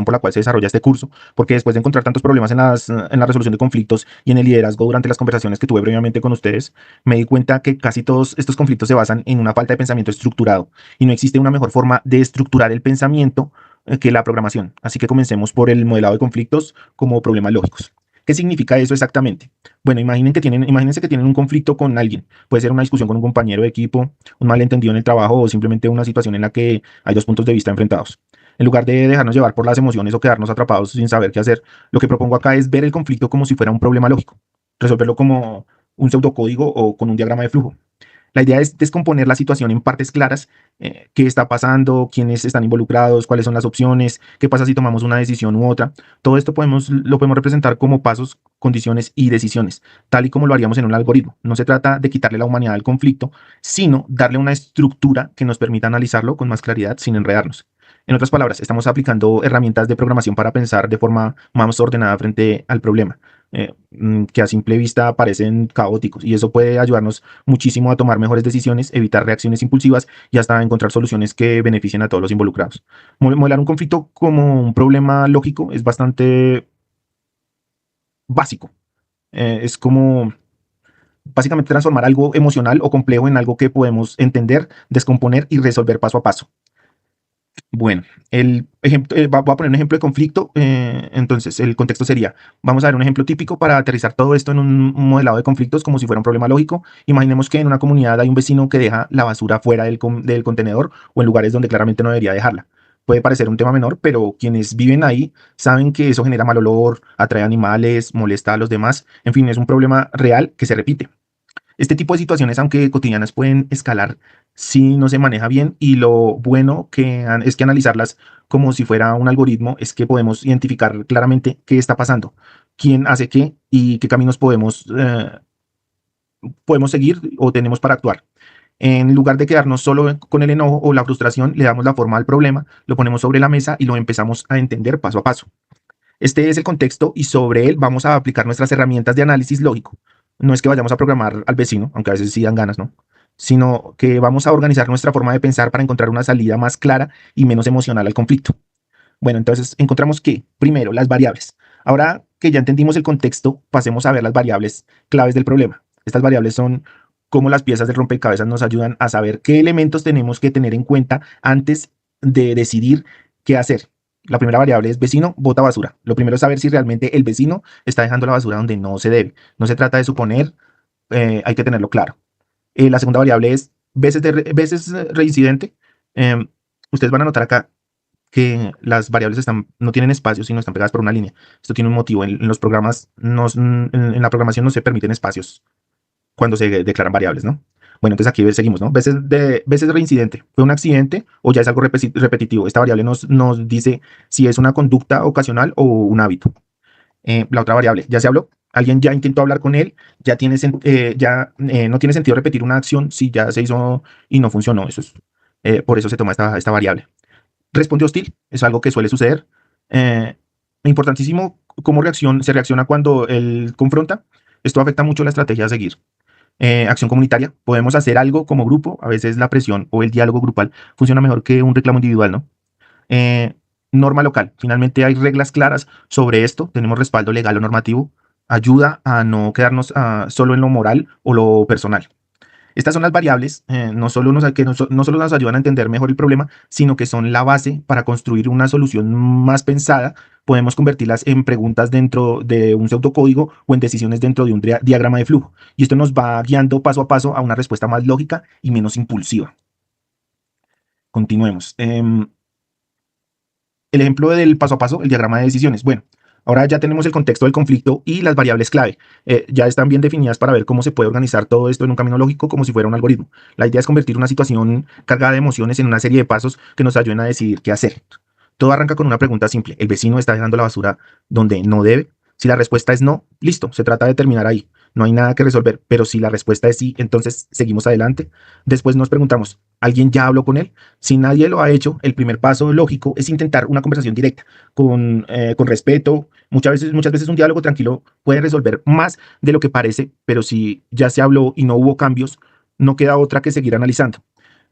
por la cual se desarrolla este curso, porque después de encontrar tantos problemas en la resolución de conflictos y en el liderazgo durante las conversaciones que tuve previamente con ustedes, me di cuenta que casi todos estos conflictos se basan en una falta de pensamiento estructurado y no existe una mejor forma de estructurar el pensamiento que la programación. Así que comencemos por el modelado de conflictos como problemas lógicos. ¿Qué significa eso exactamente? Bueno, imagínense que tienen un conflicto con alguien. Puede ser una discusión con un compañero de equipo, un malentendido en el trabajo o simplemente una situación en la que hay dos puntos de vista enfrentados. En lugar de dejarnos llevar por las emociones o quedarnos atrapados sin saber qué hacer, lo que propongo acá es ver el conflicto como si fuera un problema lógico, resolverlo como un pseudocódigo o con un diagrama de flujo. La idea es descomponer la situación en partes claras, qué está pasando, quiénes están involucrados, cuáles son las opciones, qué pasa si tomamos una decisión u otra. Todo esto lo podemos representar como pasos, condiciones y decisiones, tal y como lo haríamos en un algoritmo. No se trata de quitarle la humanidad al conflicto, sino darle una estructura que nos permita analizarlo con más claridad sin enredarnos. En otras palabras, estamos aplicando herramientas de programación para pensar de forma más ordenada frente al problema, que a simple vista parecen caóticos, y eso puede ayudarnos muchísimo a tomar mejores decisiones, evitar reacciones impulsivas y hasta encontrar soluciones que beneficien a todos los involucrados. Modelar un conflicto como un problema lógico es bastante básico. Es como básicamente transformar algo emocional o complejo en algo que podemos entender, descomponer y resolver paso a paso. Bueno, el ejemplo, voy a poner un ejemplo de conflicto. Entonces, el contexto sería, vamos a ver un ejemplo típico para aterrizar todo esto en un modelado de conflictos como si fuera un problema lógico. Imaginemos que en una comunidad hay un vecino que deja la basura fuera del contenedor o en lugares donde claramente no debería dejarla. Puede parecer un tema menor, pero quienes viven ahí saben que eso genera mal olor, atrae animales, molesta a los demás. En fin, es un problema real que se repite. Este tipo de situaciones, aunque cotidianas, pueden escalar si no se maneja bien, y lo bueno es que analizarlas como si fuera un algoritmo es que podemos identificar claramente qué está pasando, quién hace qué y qué caminos podemos seguir o tenemos para actuar. En lugar de quedarnos solo con el enojo o la frustración, le damos la forma al problema, lo ponemos sobre la mesa y lo empezamos a entender paso a paso. Este es el contexto y sobre él vamos a aplicar nuestras herramientas de análisis lógico. No es que vayamos a programar al vecino, aunque a veces sí dan ganas, ¿no? Sino que vamos a organizar nuestra forma de pensar para encontrar una salida más clara y menos emocional al conflicto. Bueno, entonces encontramos que, primero, las variables. Ahora que ya entendimos el contexto, pasemos a ver las variables claves del problema. Estas variables son cómo las piezas del rompecabezas nos ayudan a saber qué elementos tenemos que tener en cuenta antes de decidir qué hacer. La primera variable es vecino, bota basura. Lo primero es saber si realmente el vecino está dejando la basura donde no se debe. No se trata de suponer, hay que tenerlo claro. La segunda variable es veces reincidente. Eh, Ustedes van a notar acá que las variables no tienen espacios, sino están pegadas por una línea. Esto tiene un motivo. En los programas, en la programación no se permiten espacios cuando se declaran variables, ¿no? Bueno, entonces aquí seguimos, ¿no? Veces reincidente. ¿Fue un accidente o ya es algo repetitivo? Esta variable nos dice si es una conducta ocasional o un hábito. La otra variable, ya se habló. Alguien ya intentó hablar con él, no tiene sentido repetir una acción si ya se hizo y no funcionó. Por eso se toma esta variable. Responde hostil, es algo que suele suceder. Eh, Importantísimo cómo se reacciona cuando él confronta. Esto afecta mucho la estrategia a seguir. Acción comunitaria, podemos hacer algo como grupo. A veces la presión o el diálogo grupal funciona mejor que un reclamo individual, ¿no? Eh, Norma local, finalmente hay reglas claras sobre esto, tenemos respaldo legal o normativo, ayuda a no quedarnos solo en lo moral o lo personal. Estas son las variables, no solo nos ayudan a entender mejor el problema, sino que son la base para construir una solución más pensada. Podemos convertirlas en preguntas dentro de un pseudocódigo o en decisiones dentro de un diagrama de flujo. Y esto nos va guiando paso a paso a una respuesta más lógica y menos impulsiva. Continuemos. El ejemplo del paso a paso, el diagrama de decisiones. Bueno, ahora ya tenemos el contexto del conflicto y las variables clave. Ya están bien definidas para ver cómo se puede organizar todo esto en un camino lógico como si fuera un algoritmo. La idea es convertir una situación cargada de emociones en una serie de pasos que nos ayuden a decidir qué hacer. Todo arranca con una pregunta simple. ¿El vecino está dejando la basura donde no debe? Si la respuesta es no, listo, se trata de terminar ahí. No hay nada que resolver, pero si la respuesta es sí, entonces seguimos adelante. Después nos preguntamos, ¿alguien ya habló con él? Si nadie lo ha hecho, el primer paso lógico es intentar una conversación directa, con respeto. Muchas veces un diálogo tranquilo puede resolver más de lo que parece, pero si ya se habló y no hubo cambios, no queda otra que seguir analizando.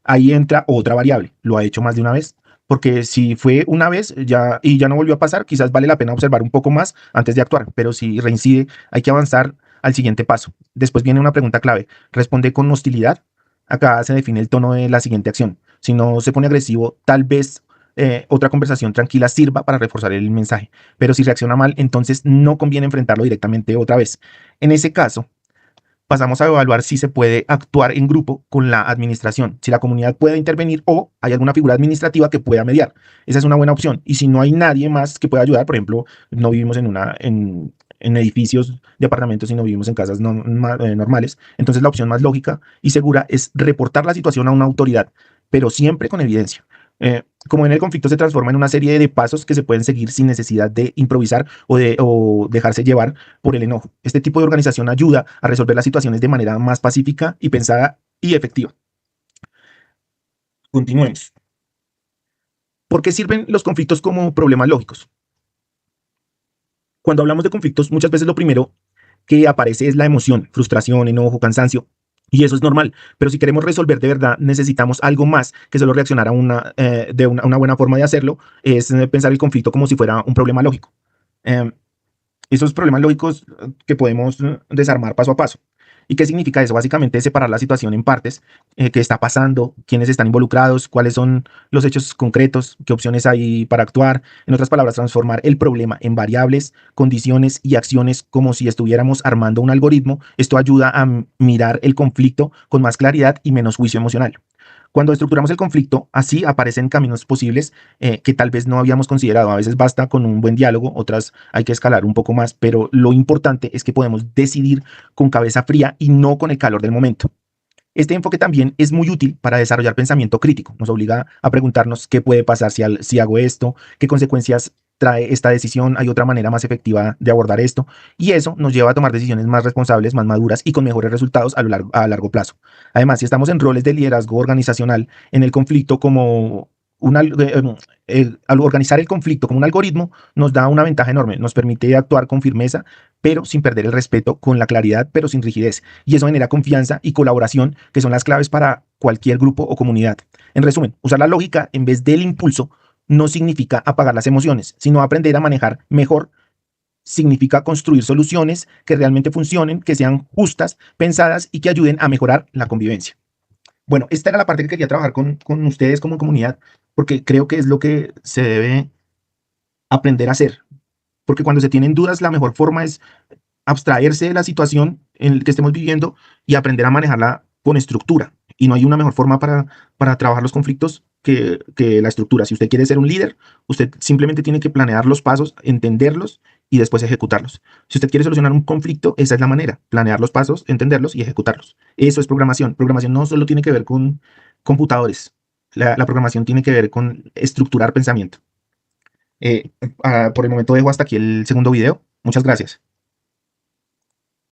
Ahí entra otra variable. ¿Lo ha hecho más de una vez? porque si fue una vez ya y ya no volvió a pasar, quizás vale la pena observar un poco más antes de actuar, pero si reincide, hay que avanzar al siguiente paso. Después viene una pregunta clave: ¿responde con hostilidad? Acá se define el tono de la siguiente acción. Si no se pone agresivo, tal vez otra conversación tranquila sirva para reforzar el mensaje, pero si reacciona mal, entonces no conviene enfrentarlo directamente otra vez. En ese caso, pasamos a evaluar si se puede actuar en grupo con la administración, si la comunidad puede intervenir o hay alguna figura administrativa que pueda mediar. Esa es una buena opción. Y si no hay nadie más que pueda ayudar, por ejemplo, no vivimos en edificios de apartamentos, sino vivimos en casas normales, entonces la opción más lógica y segura es reportar la situación a una autoridad, pero siempre con evidencia. Como en el conflicto se transforma en una serie de pasos que se pueden seguir sin necesidad de improvisar o dejarse llevar por el enojo. Este tipo de organización ayuda a resolver las situaciones de manera más pacífica y pensada y efectiva. Continuemos. ¿Por qué sirven los conflictos como problemas lógicos? Cuando hablamos de conflictos, muchas veces lo primero que aparece es la emoción, frustración, enojo, cansancio. Y eso es normal, pero si queremos resolver de verdad, necesitamos algo más que solo reaccionar a una buena forma de hacerlo, es pensar el conflicto como si fuera un problema lógico. Eh, Esos problemas lógicos que podemos desarmar paso a paso. ¿Y qué significa eso? Básicamente es separar la situación en partes, qué está pasando, quiénes están involucrados, cuáles son los hechos concretos, qué opciones hay para actuar. En otras palabras, transformar el problema en variables, condiciones y acciones como si estuviéramos armando un algoritmo. Esto ayuda a mirar el conflicto con más claridad y menos juicio emocional. Cuando estructuramos el conflicto, así aparecen caminos posibles que tal vez no habíamos considerado. A veces basta con un buen diálogo, otras hay que escalar un poco más, pero lo importante es que podemos decidir con cabeza fría y no con el calor del momento. Este enfoque también es muy útil para desarrollar pensamiento crítico. Nos obliga a preguntarnos qué puede pasar si hago esto, qué consecuencias trae esta decisión, hay otra manera más efectiva de abordar esto, y eso nos lleva a tomar decisiones más responsables, más maduras y con mejores resultados a largo plazo. Además, si estamos en roles de liderazgo organizacional en el conflicto como al organizar el conflicto como un algoritmo nos da una ventaja enorme, nos permite actuar con firmeza, pero sin perder el respeto, con la claridad, pero sin rigidez. Y eso genera confianza y colaboración, que son las claves para cualquier grupo o comunidad. En resumen, usar la lógica en vez del impulso no significa apagar las emociones, sino aprender a manejar mejor. Significa construir soluciones que realmente funcionen, que sean justas, pensadas y que ayuden a mejorar la convivencia. Bueno, esta era la parte que quería trabajar con ustedes como comunidad, porque creo que es lo que se debe aprender a hacer. Porque cuando se tienen dudas, la mejor forma es abstraerse de la situación en la que estemos viviendo y aprender a manejarla con estructura. Y no hay una mejor forma para trabajar los conflictos que la estructura. Si usted quiere ser un líder, usted simplemente tiene que planear los pasos, entenderlos y después ejecutarlos. Si usted quiere solucionar un conflicto, esa es la manera: planear los pasos, entenderlos y ejecutarlos. Eso es programación. Programación no solo tiene que ver con computadores. La programación tiene que ver con estructurar pensamiento. Por el momento dejo hasta aquí el segundo video. Muchas gracias.